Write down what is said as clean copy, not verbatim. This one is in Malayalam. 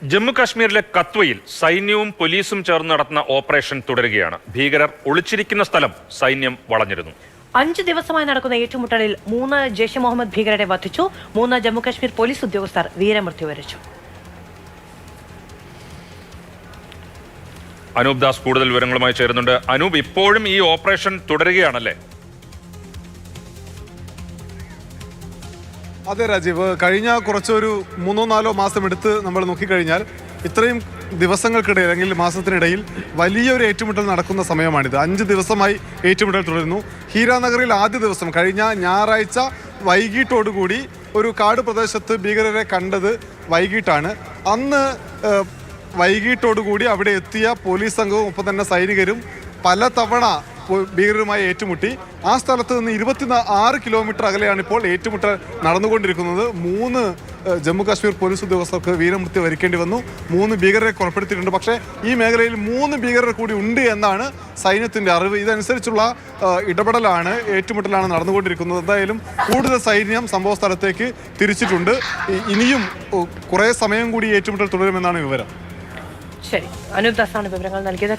ജമ്മു കാശ്മീരിലെ കത്വയിൽ സൈന്യവും പോലീസും ചേർന്ന് നടത്തുന്ന ഓപ്പറേഷൻ തുടരുകയാണ്. ഭീകരർ ഒളിച്ചിരിക്കുന്ന സ്ഥലം സൈന്യം വളഞ്ഞിരുന്നു. 5 ദിവസമായി നടക്കുന്ന ഏറ്റുമുട്ടലിൽ 3 ജെയ്ഷെ മുഹമ്മദ് ഭീകരരെ വധിച്ചു. 3 ജമ്മുകാശ്മീർ പോലീസ് ഉദ്യോഗസ്ഥർ വീരമൃത്യു വരിച്ചു. അനൂപ് ദാസ് കൂടുതൽ വിവരങ്ങളുമായി ചേരുന്നുണ്ട്. അനൂപ്, ഇപ്പോഴും ഈ ഓപ്പറേഷൻ തുടരുകയാണല്ലേ? അതെ രാജീവ്, കഴിഞ്ഞ കുറച്ചൊരു 3-4 മാസം എടുത്ത് നമ്മൾ നോക്കിക്കഴിഞ്ഞാൽ ഇത്രയും ദിവസങ്ങൾക്കിടയിൽ അല്ലെങ്കിൽ മാസത്തിനിടയിൽ വലിയൊരു ഏറ്റുമുട്ടൽ നടക്കുന്ന സമയമാണിത്. 5 ദിവസമായി ഏറ്റുമുട്ടൽ തുടരുന്നു. ഹീരാനഗറിൽ ആദ്യ ദിവസം കഴിഞ്ഞ ഞായറാഴ്ച വൈകിട്ടോടുകൂടി ഒരു കാട് പ്രദേശത്ത് ഭീകരരെ കണ്ടത് വൈകിട്ടാണ്. അന്ന് വൈകിട്ടോടുകൂടി അവിടെ എത്തിയ പോലീസ് സംഘവും ഒപ്പം തന്നെ സൈനികരും പലതവണ ഭീകരരുമായി ഏറ്റുമുട്ടി. ആ സ്ഥലത്ത് നിന്ന് 26 കിലോമീറ്റർ അകലെയാണ് ഇപ്പോൾ ഏറ്റുമുട്ടൽ നടന്നുകൊണ്ടിരിക്കുന്നത്. 3 ജമ്മു കാശ്മീർ പോലീസ് ഉദ്യോഗസ്ഥർക്ക് വീരമൃത്യു വരിക്കേണ്ടി വന്നു. 3 ഭീകരരെ കൊലപ്പെടുത്തിയിട്ടുണ്ട്. പക്ഷേ ഈ മേഖലയിൽ 3 ഭീകരർ കൂടി ഉണ്ട് എന്നാണ് സൈന്യത്തിൻ്റെ അറിവ്. ഇതനുസരിച്ചുള്ള ഇടപെടലാണ്, ഏറ്റുമുട്ടലാണ് നടന്നുകൊണ്ടിരിക്കുന്നത്. എന്തായാലും കൂടുതൽ സൈന്യം സംഭവ സ്ഥലത്തേക്ക് തിരിച്ചിട്ടുണ്ട്. ഇനിയും കുറേ സമയം കൂടി ഏറ്റുമുട്ടൽ തുടരുമെന്നാണ് വിവരം. ശരി, അനൂപ് ദാസാണ് വിവരങ്ങൾ നൽകിയത്.